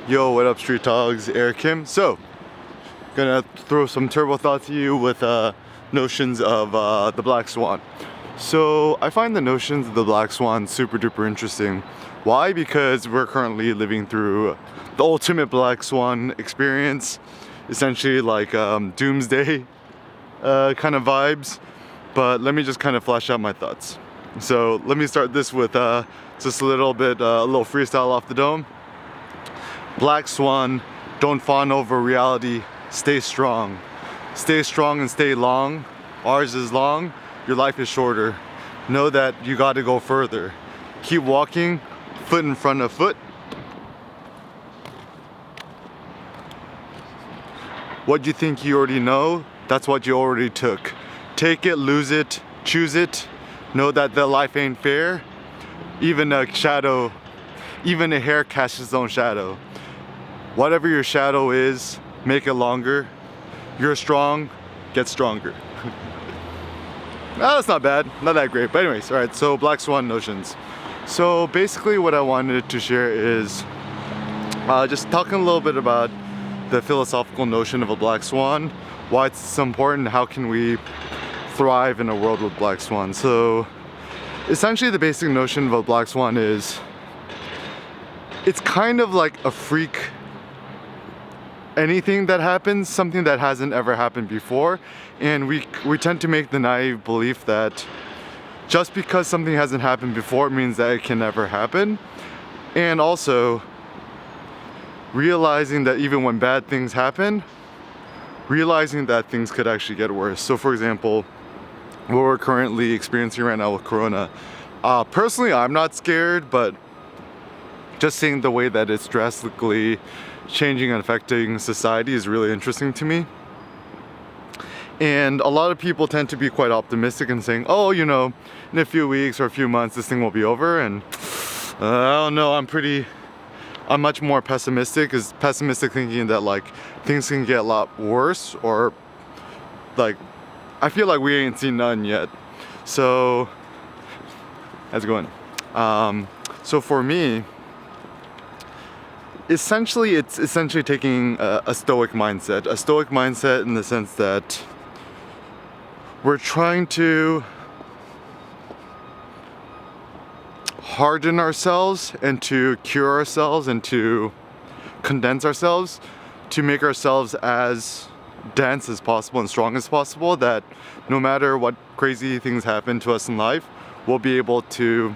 Yo, what up, street dogs? Eric Kim. So, gonna throw some turbo thoughts at you with notions of the Black Swan. So, I find the notions of the Black Swan super duper interesting. Why? Because we're currently living through the ultimate Black Swan experience, essentially like doomsday kind of vibes. But let me just kind of flesh out my thoughts. So, let me start this with just a little freestyle off the dome. Black Swan, don't fawn over reality, stay strong. Stay strong and stay long. Ours is long, your life is shorter. Know that you gotta go further. Keep walking, foot in front of foot. What you think you already know, that's what you already took. Take it, lose it, choose it. Know that the life ain't fair. Even a hair casts its own shadow. Whatever your shadow is, make it longer. You're strong, get stronger. That's not bad, not that great. But anyways, all right, so Black Swan notions. So basically what I wanted to share is just talking a little bit about the philosophical notion of a Black Swan, why it's so important, how can we thrive in a world with Black Swan. So essentially the basic notion of a Black Swan is, it's kind of like a freak. Anything that happens, something that hasn't ever happened before, and we tend to make the naive belief that just because something hasn't happened before it means that it can never happen. And also realizing that even when bad things happen, realizing that things could actually get worse. So for example, what we're currently experiencing right now with Corona, personally I'm not scared, but just seeing the way that it's drastically changing and affecting society is really interesting to me. And a lot of people tend to be quite optimistic and saying, oh, you know, in a few weeks or a few months this thing will be over. And I don't know, I'm much more pessimistic thinking that like things can get a lot worse, or like I feel like we ain't seen none yet. So how's it going? So for me, essentially, it's essentially taking a stoic mindset in the sense that we're trying to harden ourselves and to cure ourselves and to condense ourselves to make ourselves as dense as possible and strong as possible, that no matter what crazy things happen to us in life, we'll be able to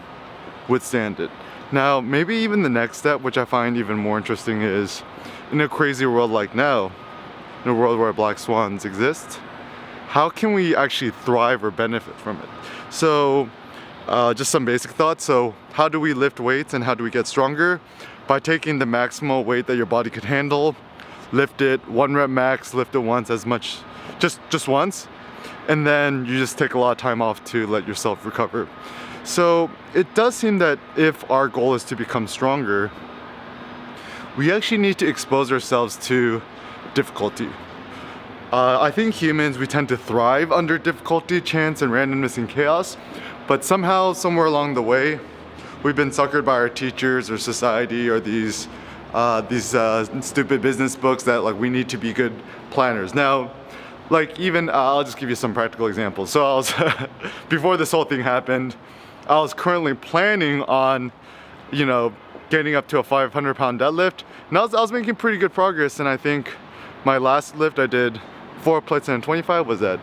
withstand it. Now, maybe even the next step, which I find even more interesting, is in a crazy world like now, in a world where Black Swans exist, how can we actually thrive or benefit from it? So, just some basic thoughts. So, how do we lift weights and how do we get stronger? By taking the maximal weight that your body could handle, lift it 1 rep max, lift it once, as much, just once, and then you just take a lot of time off to let yourself recover. So it does seem that if our goal is to become stronger, we actually need to expose ourselves to difficulty. I think humans, we tend to thrive under difficulty, chance, and randomness and chaos, but somehow, somewhere along the way, we've been suckered by our teachers or society or these stupid business books that like we need to be good planners. Now, like even, I'll just give you some practical examples. So I was, before this whole thing happened, I was currently planning on, you know, getting up to a 500-pound deadlift, and I was making pretty good progress. And I think my last lift I did 4 plates and 25, was that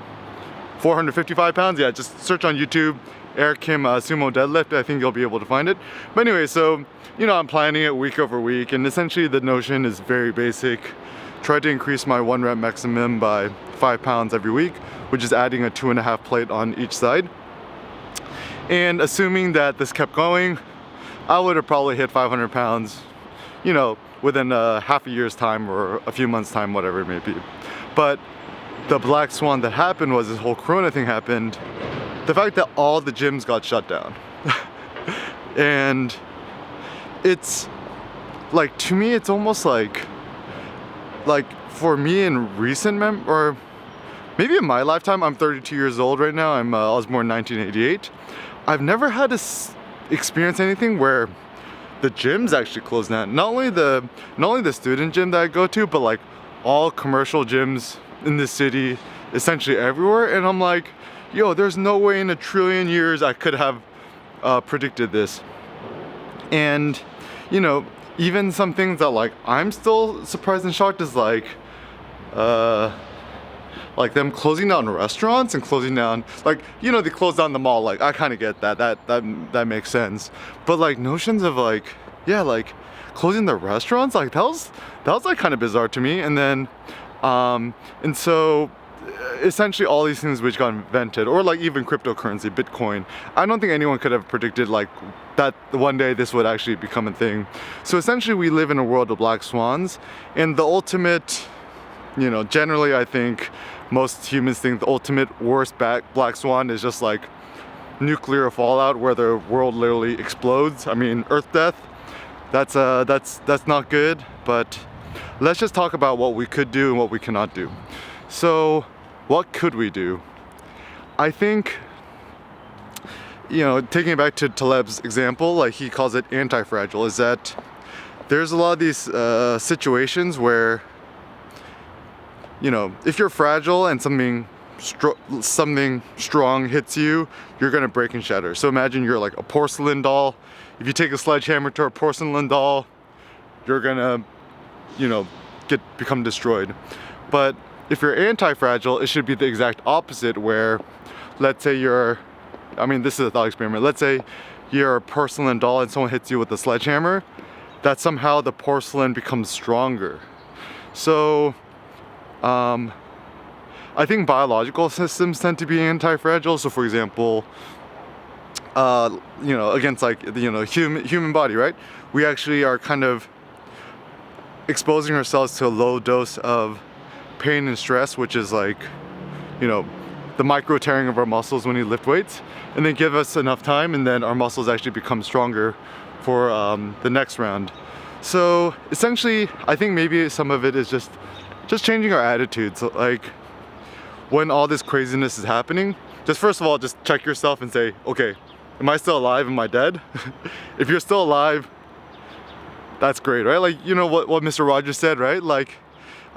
455 pounds? Yeah, just search on YouTube, Eric Kim sumo deadlift. I think you'll be able to find it. But anyway, so you know, I'm planning it week over week, and essentially the notion is very basic. Try to increase my 1 rep maximum by 5 pounds every week, which is adding a 2.5 plate on each side. And assuming that this kept going, I would have probably hit 500 pounds, you know, within half a year's time or a few months' time, whatever it may be. But the Black Swan that happened was this whole Corona thing happened. The fact that all the gyms got shut down. And it's like, to me, it's almost like for me in recent or maybe in my lifetime, I'm 32 years old right now. I was born in 1988. I've never had to experience anything where the gyms actually closed down. Not only the student gym that I go to, but like all commercial gyms in this city, essentially everywhere. And I'm like, yo, there's no way in a trillion years I could have predicted this. And you know, even some things that like I'm still surprised and shocked is like them closing down restaurants and closing down, like, you know, they closed down the mall. Like, I kind of get that makes sense. But like notions of like, yeah, like closing the restaurants, like that was like kind of bizarre to me. And then and so essentially all these things which got invented, or like even cryptocurrency, Bitcoin, I don't think anyone could have predicted like that one day this would actually become a thing. So essentially we live in a world of black swans, and the ultimate, you know, generally I think most humans think the ultimate worst black swan is just like nuclear fallout, where the world literally explodes. I mean, Earth death. That's not good. But let's just talk about what we could do and what we cannot do. So what could we do? I think, you know, taking it back to Taleb's example, like he calls it anti-fragile, is that there's a lot of these situations where, you know, if you're fragile and something strong hits you, you're gonna break and shatter. So imagine you're like a porcelain doll. If you take a sledgehammer to a porcelain doll, you're gonna, you know, become destroyed. But if you're anti-fragile, it should be the exact opposite, where let's say I mean, this is a thought experiment. Let's say you're a porcelain doll and someone hits you with a sledgehammer, that somehow the porcelain becomes stronger. So I think biological systems tend to be anti-fragile. So for example, you know, against like, you know, human body, right? We actually are kind of exposing ourselves to a low dose of pain and stress, which is like, you know, the micro tearing of our muscles when we lift weights, and then give us enough time, and then our muscles actually become stronger for the next round. So essentially, I think maybe some of it is just changing our attitudes. Like when all this craziness is happening, just first of all, just check yourself and say, okay, am I still alive? Am I dead? If you're still alive, that's great, right? Like, you know what Mr. Rogers said, right? Like,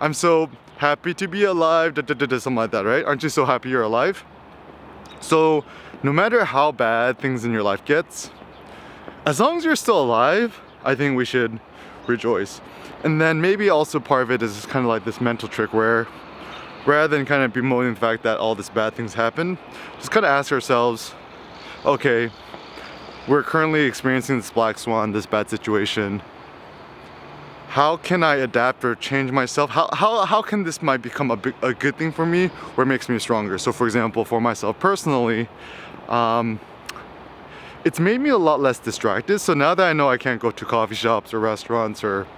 I'm so happy to be alive, something like that, right? Aren't you so happy you're alive? So no matter how bad things in your life gets, as long as you're still alive, I think we should rejoice. And then maybe also part of it is kind of like this mental trick where rather than kind of bemoaning the fact that all this bad things happen, just kind of ask ourselves, okay, we're currently experiencing this black swan, this bad situation. How can I adapt or change myself? How can this might become a good thing for me, where it makes me stronger? So for example, for myself personally, it's made me a lot less distracted. So now that I know I can't go to coffee shops or restaurants or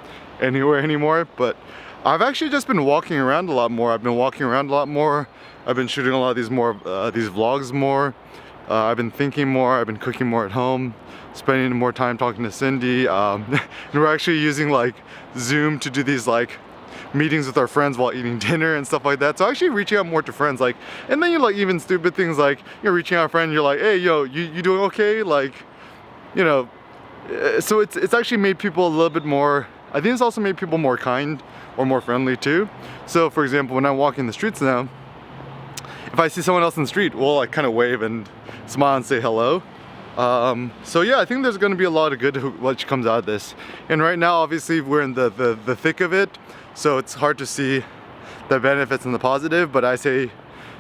anywhere anymore, but I've actually just been walking around a lot more. I've been walking around a lot more. I've been shooting a lot of these vlogs more. I've been thinking more. I've been cooking more at home, spending more time talking to Cindy. And we're actually using like Zoom to do these like meetings with our friends while eating dinner and stuff like that. So actually reaching out more to friends, like, and then you like even stupid things like you're reaching out to a friend, you're like, hey, yo, you doing okay? Like, you know, so it's actually made people a little bit more, I think it's also made people more kind or more friendly too. So for example, when I'm walking the streets now, if I see someone else in the street, we'll like kind of wave and smile and say hello. So yeah, I think there's going to be a lot of good which comes out of this. And right now, obviously, we're in the thick of it, so it's hard to see the benefits and the positive. But I say,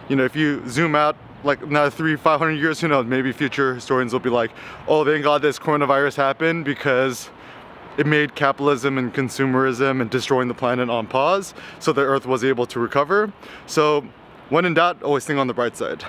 you know, if you zoom out like another 300-500 years, who knows, maybe future historians will be like, oh, thank God this coronavirus happened because it made capitalism and consumerism and destroying the planet on pause, so the Earth was able to recover. So when in doubt, always think on the bright side.